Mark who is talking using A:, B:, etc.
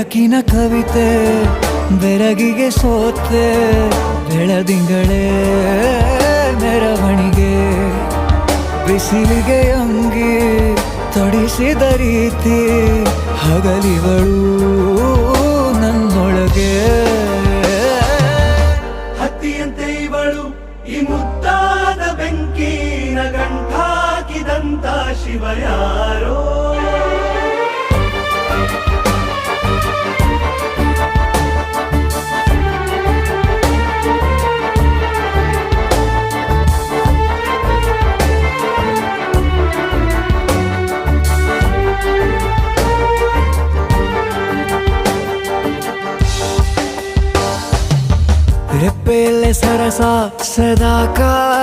A: ಬೆಳಕಿನ ಕವಿತೆ ಬೆರಗಿಗೆ ಸೋತೆ ಬೆಳದಿಂಗಳೇ ಮೆರವಣಿಗೆ ಬಿಸಿಲಿಗೆ ಅಂಗಿ ತೊಡಿಸಿದ ರೀತಿ ಹಗಲಿಗಳು ನನ್ನೊಳಗೆ
B: ಹತ್ತಿಯಂತೆ ಇವಳು ಈ ಮುದ್ದಾದ ಬೆಂಕಿನ ಗಂಟಾಕಿದಂತ ಶಿವ ಯಾರೋ
A: ರೆಪ್ಪೆಯಲ್ಲೇ ಸರಸ ಸದಾ ಕಾಲ